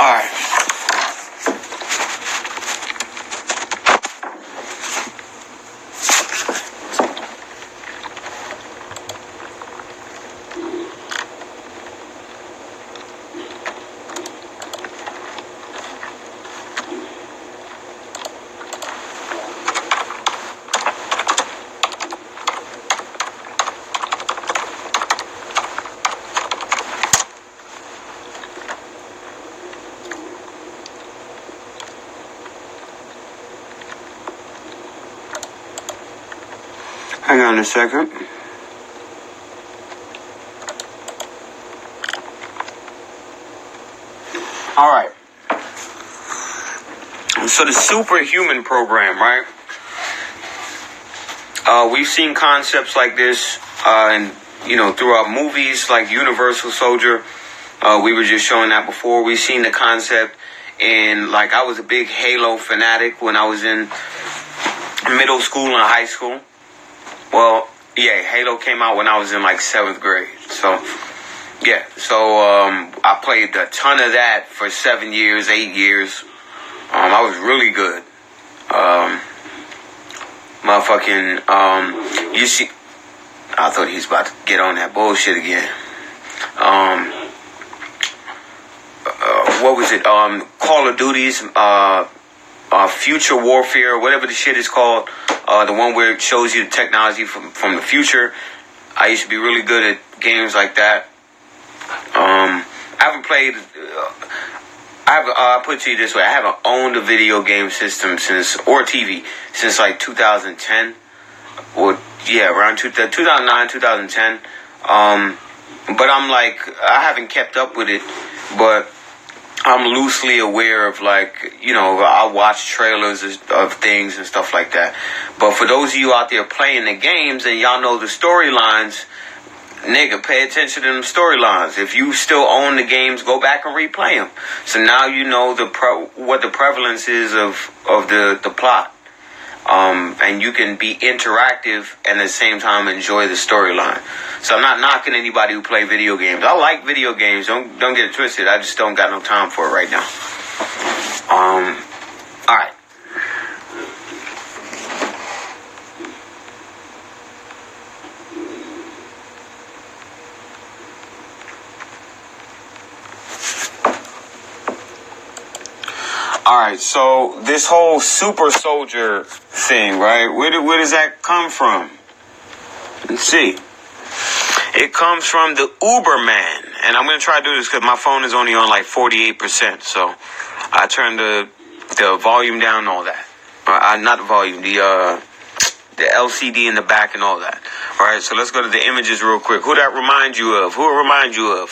Alright. Hang on a second. All right. So the superhuman program, right? We've seen concepts like this, and throughout movies like Universal Soldier. We were just showing that before. We've seen the concept in, like, I was a big Halo fanatic when I was in middle school and high school. Well, yeah, Halo came out when I was in, like, 7th grade. So, yeah. So, I played a ton of that for 7 years, 8 years. I was really good. You see, I thought he was about to get on that bullshit again. What was it? Call of Duty's, Future Warfare, whatever the shit is called. The one where it shows you the technology from the future. I used to be really good at games like that. I haven't played. I'll put it to you this way: I haven't owned a video game system or TV since like 2010, or around 2009, 2010. But I'm like, I haven't kept up with it, but I'm loosely aware of, like, I watch trailers of things and stuff like that. But for those of you out there playing the games and y'all know the storylines, nigga, pay attention to them storylines. If you still own the games, go back and replay them. So now you know what the prevalence is of the plot. And you can be interactive and at the same time enjoy the storyline. So I'm not knocking anybody who play video games. I like video games. Don't get it twisted. I just don't got no time for it right now. All right. All right, so this whole super soldier thing, right? Where does that come from? Let's see. It comes from the Uberman. And I'm going to try to do this because my phone is only on like 48%. So I turned the volume down and all that. Not the volume, the LCD in the back and all that. All right, so let's go to the images real quick. Who that remind you of? Who it remind you of?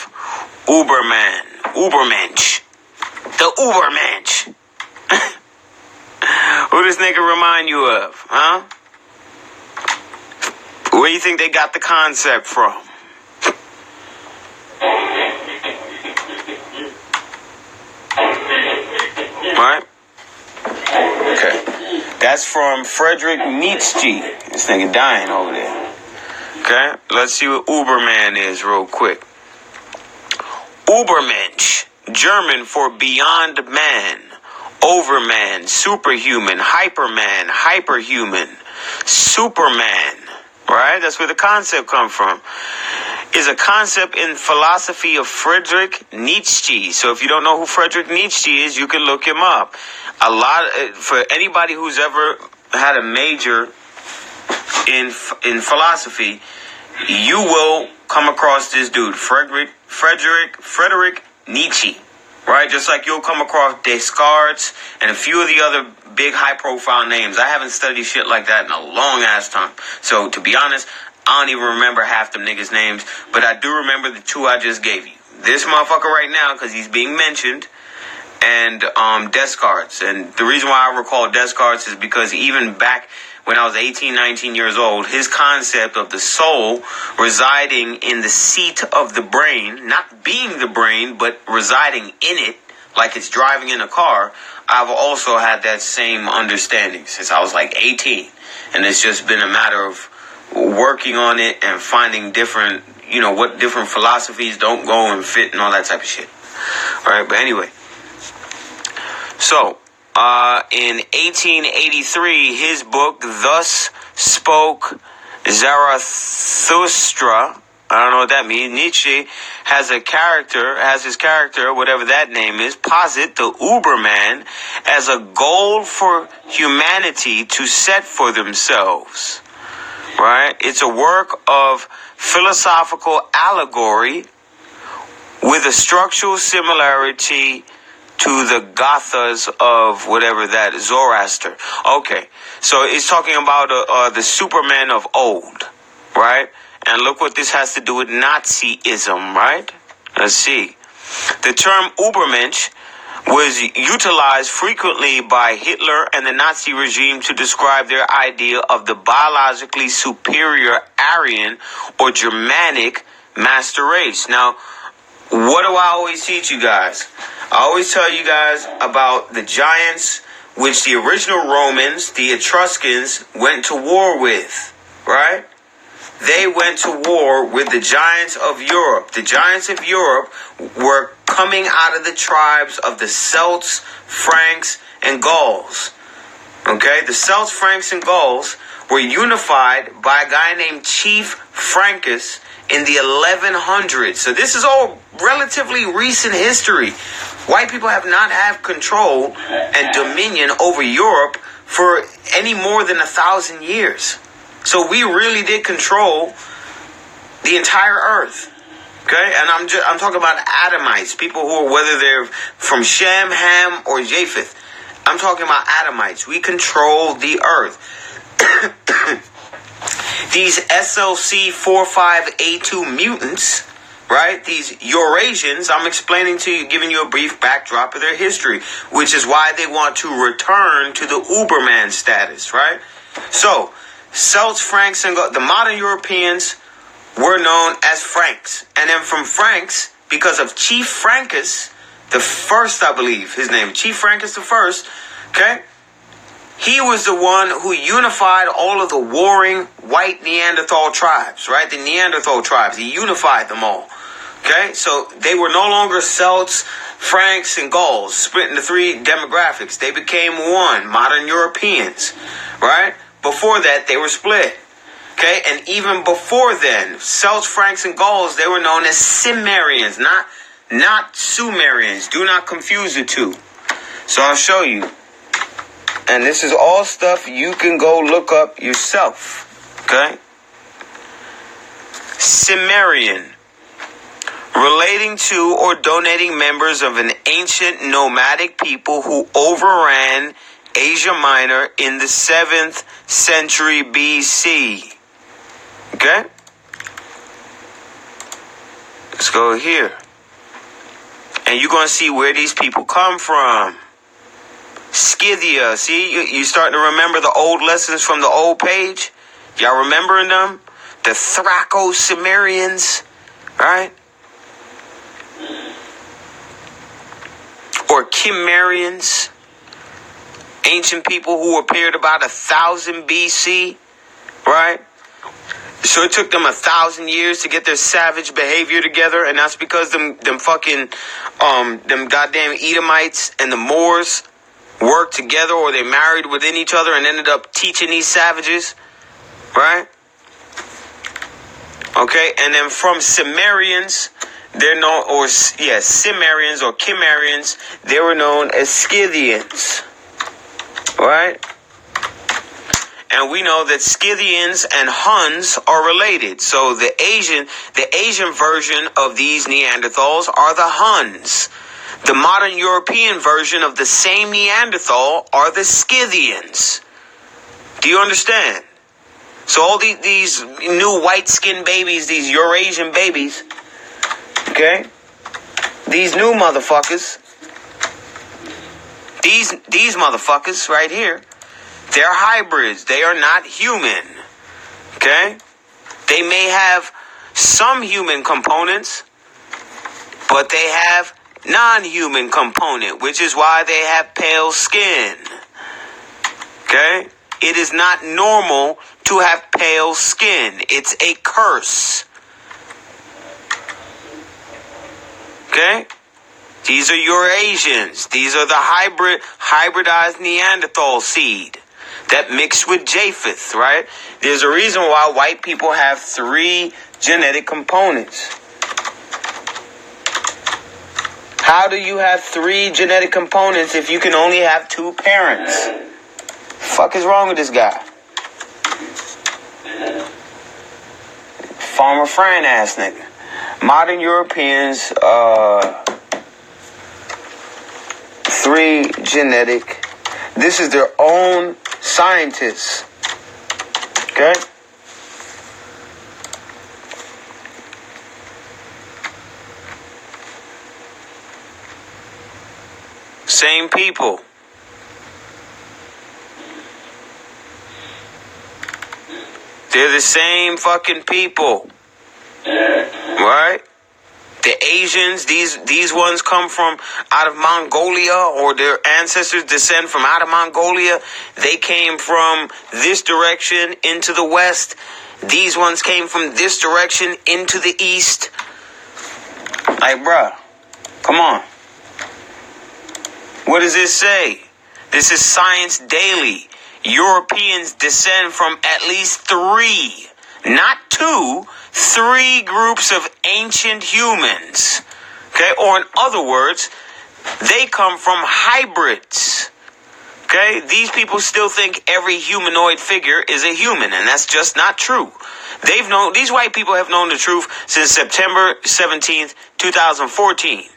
Uberman. Ubermensch. The Ubermensch. Who this nigga remind you of, huh? Where do you think they got the concept from? Right? Okay. That's from Friedrich Nietzsche. This nigga dying over there. Okay? Let's see what Uberman is real quick. Ubermensch. German for beyond man. Overman, superhuman, hyperman, hyperhuman, superman, right? That's where the concept comes from. Is a concept in philosophy of Friedrich Nietzsche. So if you don't know who Friedrich Nietzsche is, you can look him up. For anybody who's ever had a major in philosophy, you will come across this dude, Friedrich Nietzsche. Right? Just like you'll come across Descartes and a few of the other big high-profile names. I haven't studied shit like that in a long-ass time. So, to be honest, I don't even remember half them niggas' names. But I do remember the two I just gave you. This motherfucker right now, because he's being mentioned, and Descartes. And the reason why I recall Descartes is because even back when I was 18, 19 years old, his concept of the soul residing in the seat of the brain, not being the brain, but residing in it, like it's driving in a car, I've also had that same understanding since I was like 18. And it's just been a matter of working on it and finding different, what different philosophies don't go and fit and all that type of shit. All right, but anyway, So, in 1883, his book, Thus Spoke Zarathustra, I don't know what that means. Nietzsche has his character, whatever that name is, posit the Uberman as a goal for humanity to set for themselves. Right? It's a work of philosophical allegory with a structural similarity to the Gathas of whatever that is, Zoroaster. Okay, so it's talking about the Superman of old, right? And look what this has to do with Nazism, right? Let's see. The term Übermensch was utilized frequently by Hitler and the Nazi regime to describe their idea of the biologically superior Aryan or Germanic master race. Now, what do I always teach you guys? I always tell you guys about the giants which the original Romans, the Etruscans, went to war with, right? They went to war with the giants of Europe. The giants of Europe were coming out of the tribes of the Celts, Franks, and Gauls. Okay? The Celts, Franks, and Gauls were unified by a guy named Chief Francus in the 1100s. So this is all relatively recent history. White people have not had control and dominion over Europe for any more than 1,000 years. So we really did control the entire earth. Okay? And I'm talking about Adamites, people who are, whether they're from Shem, Ham, or Japheth. I'm talking about Adamites. We control the earth. These SLC 45A2 mutants, right? These Eurasians, I'm explaining to you, giving you a brief backdrop of their history, which is why they want to return to the Uberman status, right? So, Celts, Franks, and the modern Europeans were known as Franks. And then from Franks, because of Chief Francus the First, I believe, his name, Chief Francus the First, okay? He was the one who unified all of the warring white Neanderthal tribes, right? The Neanderthal tribes. He unified them all. Okay? So they were no longer Celts, Franks, and Gauls, split into three demographics. They became one, modern Europeans, right? Before that, they were split. Okay? And even before then, Celts, Franks, and Gauls, they were known as Cimmerians, not Sumerians. Do not confuse the two. So I'll show you. And this is all stuff you can go look up yourself. Okay? Cimmerian. Relating to or donating members of an ancient nomadic people who overran Asia Minor in the 7th century BC. Okay? Let's go here. And you're going to see where these people come from. Scythia. See, you starting to remember the old lessons from the old page? Y'all remembering them? The Thraco-Cimmerians, right? Or Cimmerians. Ancient people who appeared about 1000 BC, right? So it took them 1,000 years to get their savage behavior together, and that's because them goddamn Edomites and the Moors worked together, or they married within each other and ended up teaching these savages, right? Okay, and then from Cimmerians, they're known, Cimmerians or Cimmerians, they were known as Scythians, right? And we know that Scythians and Huns are related. So the Asian version of these Neanderthals are the Huns. The modern European version of the same Neanderthal are the Scythians. Do you understand? So all these new white-skinned babies, these Eurasian babies, okay? These new motherfuckers, these motherfuckers right here, they're hybrids. They are not human, okay? They may have some human components, but they have non-human component, which is why they have pale skin. Okay? It is not normal to have pale skin. It's a curse. Okay? These are Eurasians. These are the hybridized Neanderthal seed that mixed with Japheth, right? There's a reason why white people have 3 genetic components. How do you have 3 genetic components if you can only have 2 parents? Fuck is wrong with this guy? Farmer Fran ass nigga. Modern Europeans, 3 genetic. This is their own scientists. Okay? Same people. They're the same fucking people. Right? The Asians, these ones come from out of Mongolia, or their ancestors descend from out of Mongolia. They came from this direction into the west. These ones came from this direction into the east. Like, bruh, come on. What does this say? This is Science Daily. Europeans descend from at least 3, not 2, 3 groups of ancient humans. Okay? Or in other words, they come from hybrids. Okay? These people still think every humanoid figure is a human, and that's just not true. These white people have known the truth since September 17th, 2014.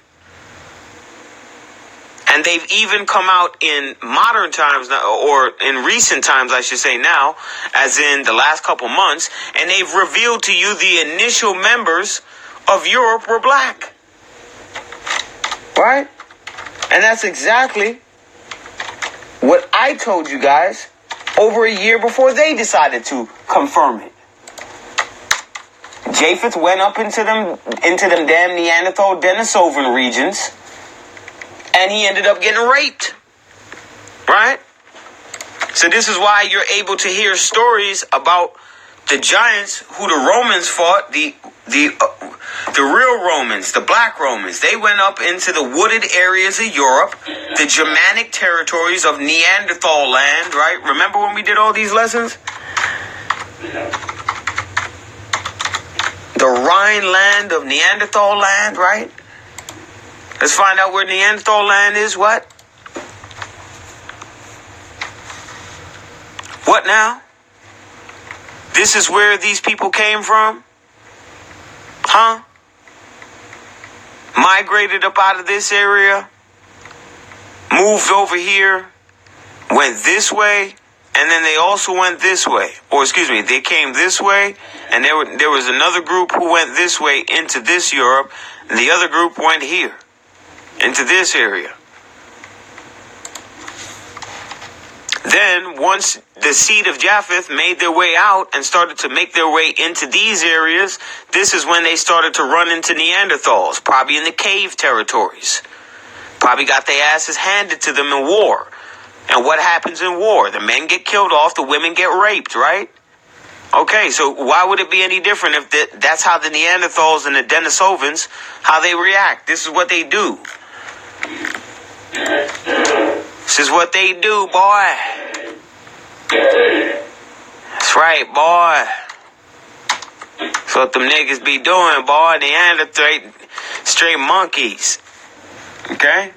And they've even come out in modern times, or in recent times, I should say now, as in the last couple months, and they've revealed to you the initial members of Europe were black. Right? And that's exactly what I told you guys over a year before they decided to confirm it. Japheth went up into them damn Neanderthal Denisovan regions, and he ended up getting raped. Right? So this is why you're able to hear stories about the giants who the Romans fought, the real Romans, the black Romans. They went up into the wooded areas of Europe, the Germanic territories of Neanderthal land, right? Remember when we did all these lessons? The Rhine land of Neanderthal land, right? Let's find out where Neanderthal land is. What? What now? This is where these people came from? Huh? Migrated up out of this area, moved over here, went this way, and then they also went this way. Or excuse me, they came this way, and there was another group who went this way into this Europe, and the other group went here, into this area. Then, once the seed of Japheth made their way out and started to make their way into these areas, this is when they started to run into Neanderthals, probably in the cave territories. Probably got their asses handed to them in war. And what happens in war? The men get killed off, the women get raped, right? Okay, so why would it be any different if that's how the Neanderthals and the Denisovans, how they react? This is what they do. This is what they do, boy. That's right, boy. That's what them niggas be doing, boy. Neanderthal straight monkeys. Okay?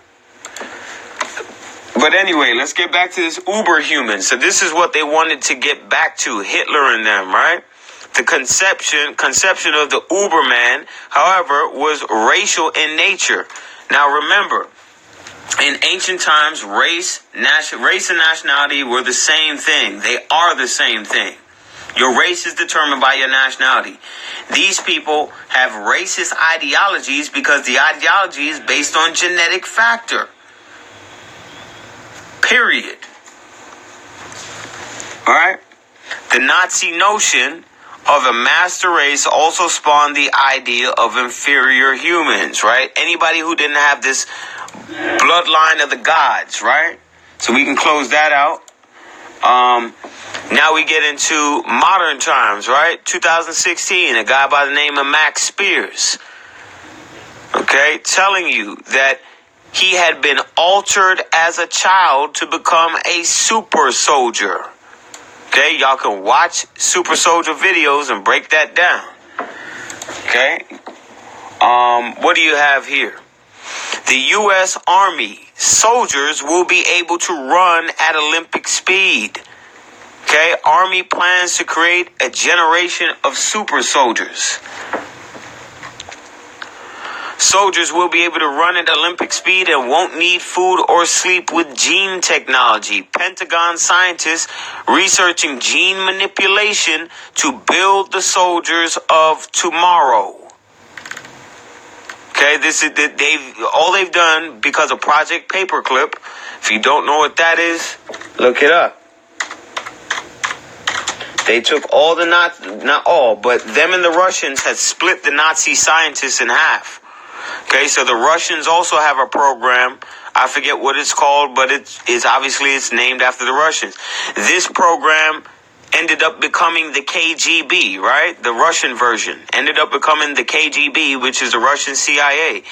But anyway, let's get back to this uber-human. So this is what they wanted to get back to, Hitler and them, right? The conception of the Uberman, however, was racial in nature. Now remember, in ancient times, race and nationality were the same thing. They are the same thing. Your race is determined by your nationality. These people have racist ideologies because the ideology is based on genetic factor. Period. Alright? The Nazi notion of a master race also spawned the idea of inferior humans, right? Anybody who didn't have this bloodline of the gods, right? So we can close that out. Now we get into modern times, right? 2016, a guy by the name of Max Spears, okay, telling you that he had been altered as a child to become a super soldier. Okay, y'all can watch super soldier videos and break that down. Okay, what do you have here? The U.S. Army soldiers will be able to run at Olympic speed. Okay, Army plans to create a generation of super soldiers. Soldiers will be able to run at Olympic speed and won't need food or sleep with gene technology. Pentagon scientists researching gene manipulation to build the soldiers of tomorrow. Okay, this is they've done because of Project Paperclip. If you don't know what that is, look it up. They took all the not all, but them and the Russians had split the Nazi scientists in half. Okay, so the Russians also have a program. I forget what it's called, but it's obviously it's named after the Russians. This program ended up becoming the KGB, right? The Russian version ended up becoming the KGB, which is the Russian CIA.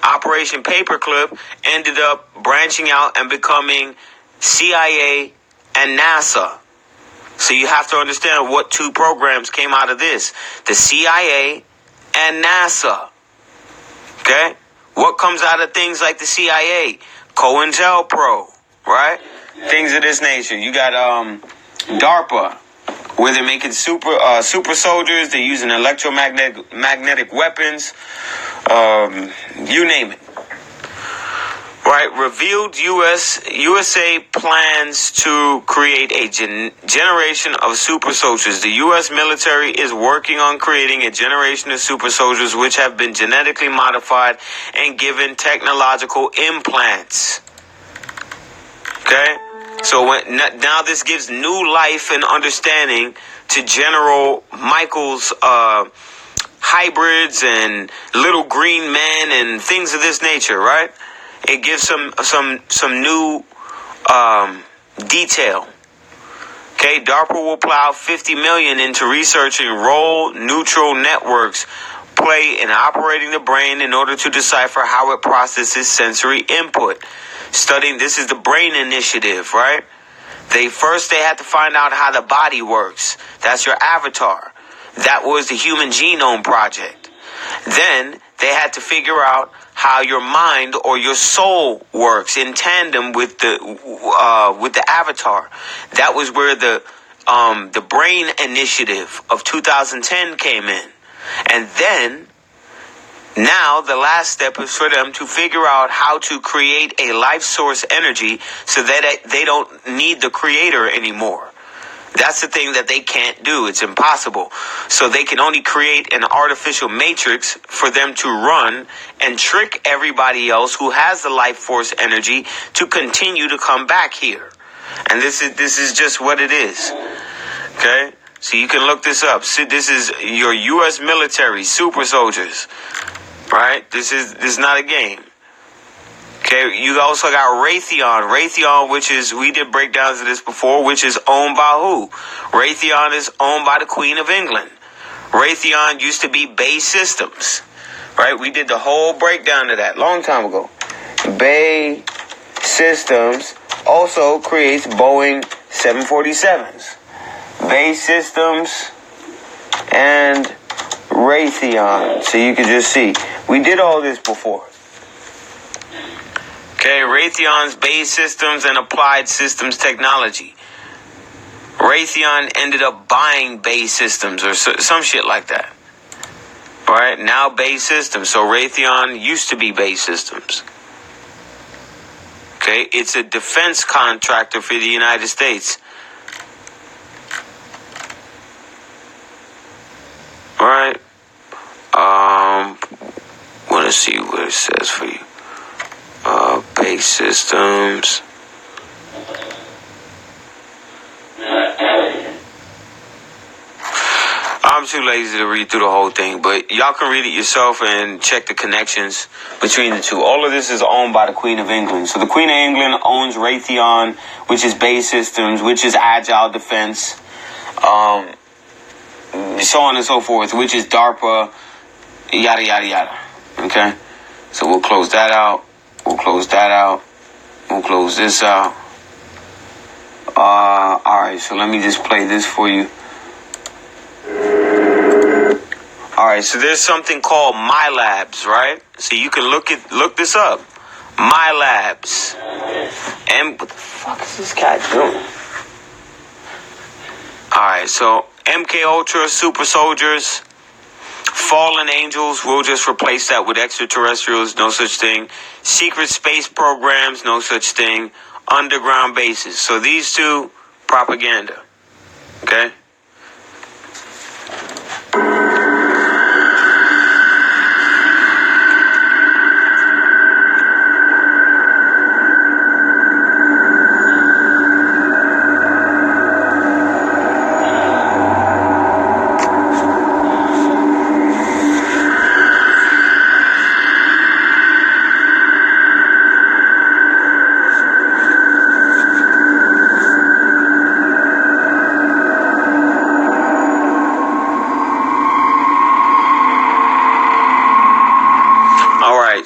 Operation Paperclip ended up branching out and becoming CIA and NASA. So you have to understand what two programs came out of this. The CIA and NASA. Okay? What comes out of things like the CIA? COINTELPRO, right? Things of this nature. You got DARPA, where they're making super soldiers. They're using electromagnetic weapons. You name it. Right, revealed USA plans to create a generation of super soldiers. The U.S. military is working on creating a generation of super soldiers which have been genetically modified and given technological implants. Okay, so now this gives new life and understanding to General Michael's hybrids and little green men and things of this nature, right? It gives some new detail. Okay, DARPA will plow $50 million into researching role neutral networks play in operating the brain in order to decipher how it processes sensory input. Studying, this is the Brain Initiative, right? They had to find out how the body works. That's your avatar. That was the Human Genome Project. Then they had to figure out how your mind or your soul works in tandem with the avatar. That was where the Brain Initiative of 2010 came in. And then now the last step is for them to figure out how to create a life source energy so that they don't need the creator anymore. That's the thing that they can't do. It's impossible. So they can only create an artificial matrix for them to run and trick everybody else who has the life force energy to continue to come back here. And this is just what it is. Okay? So you can look this up. So this is your U.S. military, super soldiers. Right? This is not a game. Okay, you also got Raytheon. Raytheon, which is, we did breakdowns of this before, which is owned by who? Raytheon is owned by the Queen of England. Raytheon used to be Bay Systems. Right? We did the whole breakdown of that long time ago. Bay Systems also creates Boeing 747s. Bay Systems and Raytheon. So you can just see. We did all this before. Okay, Raytheon's Bay Systems and Applied Systems Technology. Raytheon ended up buying Bay Systems or some shit like that. All right, now Bay Systems. So Raytheon used to be Bay Systems. Okay, it's a defense contractor for the United States. All right. Want to see what it says for you. Bay Systems. I'm too lazy to read through the whole thing, but y'all can read it yourself and check the connections between the two. All of this is owned by the Queen of England. So the Queen of England owns Raytheon, which is Bay Systems, which is Agile Defense, so on and so forth, which is DARPA, yada, yada, yada. Okay? So we'll close that out. We'll close that out. We'll close this out. Alright, so let me just play this for you. Alright, so there's something called My Labs, right? So you can look this up. My Labs. And what the fuck is this guy doing? Alright, so MK Ultra, super soldiers, fallen angels, we'll just replace that with extraterrestrials, no such thing. Secret space programs, no such thing. Underground bases. So these two, propaganda. Okay?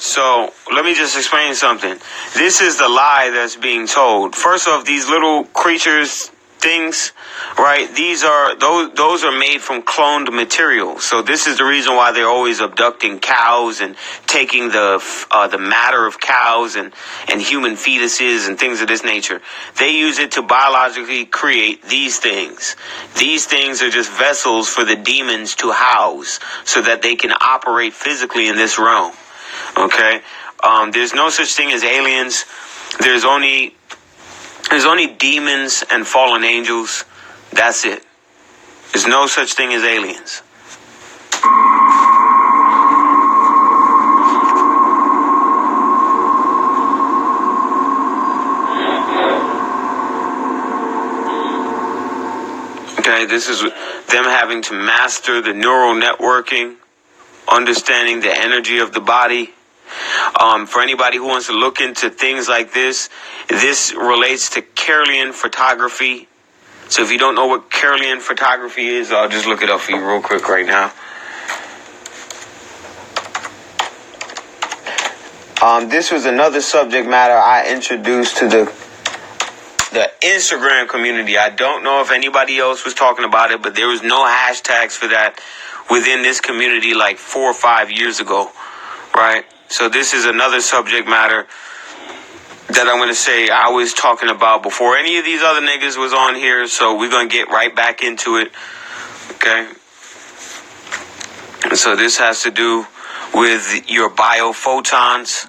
So let me just explain something. This is the lie that's being told. First off, these little creatures, things, right? Those are made from cloned material. So this is the reason why they're always abducting cows and taking the matter of cows and human fetuses and things of this nature. They use it to biologically create these things. These things are just vessels for the demons to house so that they can operate physically in this realm. Okay, there's no such thing as aliens. There's only demons and fallen angels. That's it. There's no such thing as aliens. Okay, this is them having to master the neural networking, understanding the energy of the body. For anybody who wants to look into things like this relates to Kirlian photography. So if you don't know what Kirlian photography is, I'll just look it up for you real quick right now. This was another subject matter I introduced to the Instagram community. I don't know if anybody else was talking about it, but there was no hashtags for that within this community like 4 or 5 years ago, right? So this is another subject matter that I'm going to say I was talking about before any of these other niggas was on here, so we're going to get right back into it, okay? And so this has to do with your biophotons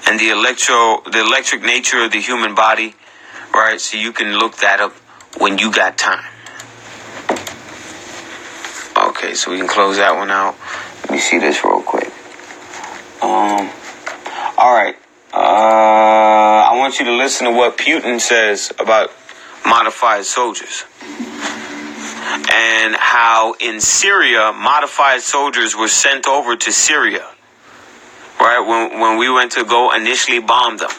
and the electric nature of the human body, right? So you can look that up when you got time. Okay, so we can close that one out. Let me see this real quick. Alright. I want you to listen to what Putin says about modified soldiers. And how in Syria, modified soldiers were sent over to Syria. Right? When we went to go initially bomb them.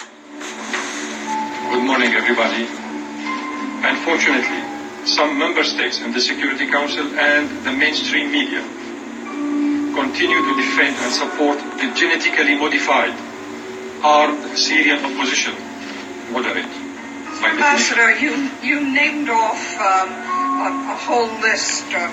Good morning, everybody. Unfortunately, some member states in the Security Council and the mainstream media continue to defend and support the genetically modified armed Syrian opposition moderate. Ambassador, you named off a whole list of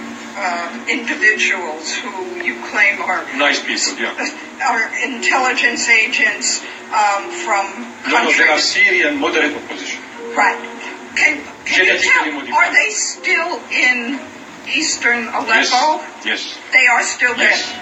individuals who you claim are nice people, yeah. Are intelligence agents from countries. No, they are Syrian moderate opposition. Right. Can you tell, are they still in eastern Aleppo? Yes. They are still there? Yes.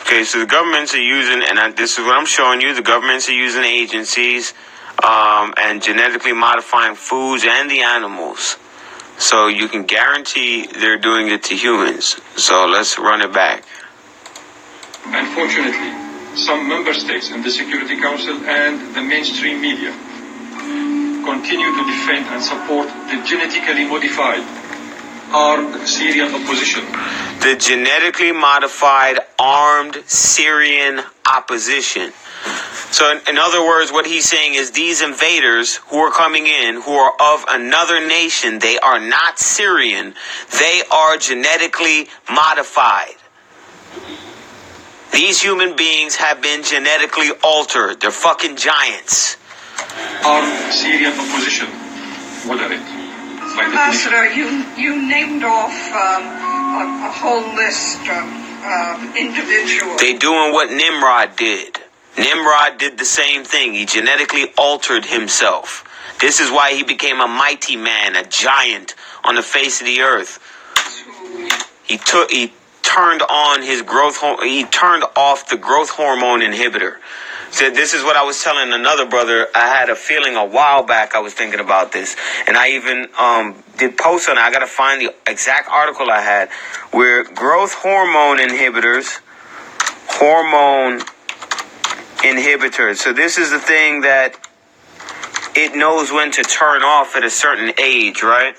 Okay, so the governments are using, and this is what I'm showing you, the governments are using agencies and genetically modifying foods and the animals. So you can guarantee they're doing it to humans. So let's run it back. Unfortunately, some member states in the Security Council and the mainstream media continue to defend and support the genetically modified armed Syrian opposition. the genetically modified armed Syrian opposition. So in other words, what he's saying is these invaders who are coming in, who are of another nation, they are not Syrian. They are genetically modified. These human beings have been genetically altered. They're fucking giants. Armed Syrian opposition, moderate. Ambassador, you named off a whole list of individuals. They doing what Nimrod did. Nimrod did the same thing. He genetically altered himself. This is why he became a mighty man, a giant on the face of the earth. He turned on his growth. He turned off the growth hormone inhibitor. So this is what I was telling another brother. I had a feeling a while back. I was thinking about this, and I even did post on it. I got to find the exact article I had where growth hormone inhibitors. So this is the thing that it knows when to turn off at a certain age, right?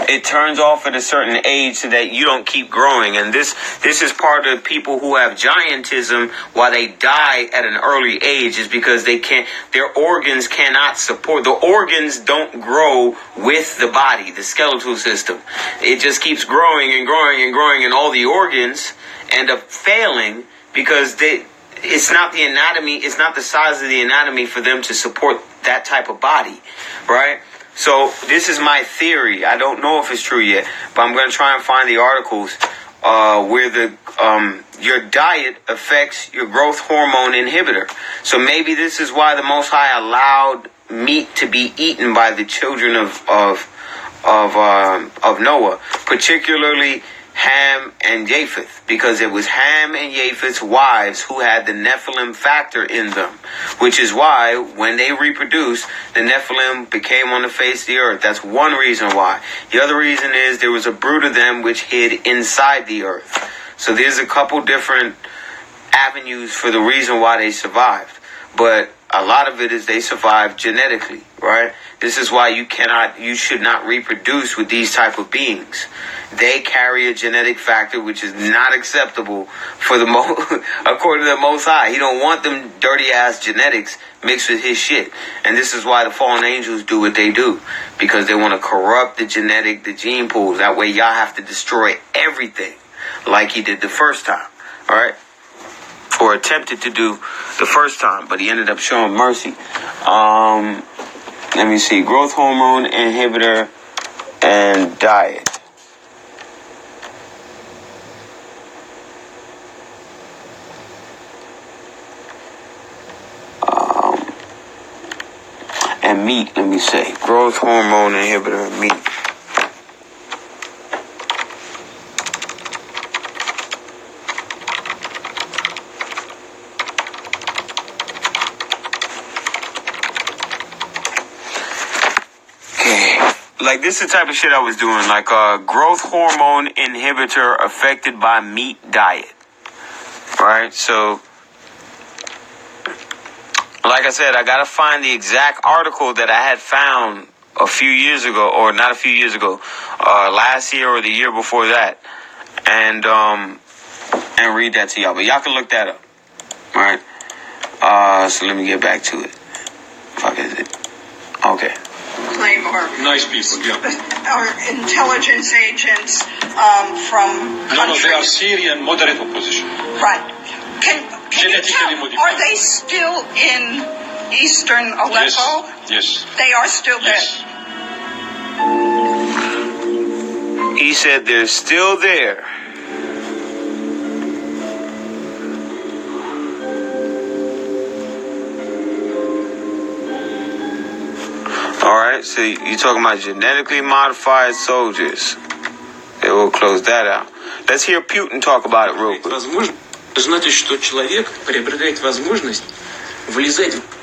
It turns off at a certain age so that you don't keep growing. And this is part of people who have giantism why they die at an early age is because their organs cannot support. The organs don't grow with the body, the skeletal system. It just keeps growing and growing and growing, and all the organs end up failing because it's not the anatomy, it's not the size of the anatomy for them to support that type of body, right? So this is my theory. I don't know if it's true yet, but I'm going to try and find the articles where your diet affects your growth hormone inhibitor. So maybe this is why the Most High allowed meat to be eaten by the children of Noah, particularly Ham and Japheth, because it was Ham and Japheth's wives who had the Nephilim factor in them, which is why when they reproduced, the Nephilim became on the face of the earth. That's one reason why. The other reason is there was a brood of them which hid inside the earth. So there's a couple different avenues for the reason why they survived, but a lot of it is they survived genetically, right? This is why you should not reproduce with these type of beings. They carry a genetic factor which is not acceptable for according to the Most High. He don't want them dirty ass genetics mixed with his shit. And this is why the fallen angels do what they do, because they want to corrupt the gene pools. That way y'all have to destroy everything like he did the first time, all right? Or attempted to do the first time, but he ended up showing mercy. Let me see. Growth hormone inhibitor and diet. And meat, let me say. Growth hormone inhibitor and meat. Like, this is the type of shit I was doing. Like, growth hormone inhibitor affected by meat diet. Right? So, like I said, I gotta find the exact article that I had found a few years ago, or not a few years ago, last year or the year before that, and read that to y'all. But y'all can look that up. Right? So let me get back to it. Fuck is it? Okay. Claim our Nice people, yeah. Our intelligence agents from countries. No, they are Syrian moderate opposition. Right. Can you tell, are they still in eastern Aleppo? Yes. They are still there. Yes. He said they're still there. Alright, so you're talking about genetically modified soldiers. Okay, we'll close that out. Let's hear Putin talk about it real quick. Значит, что человек приобретает возможность влезать в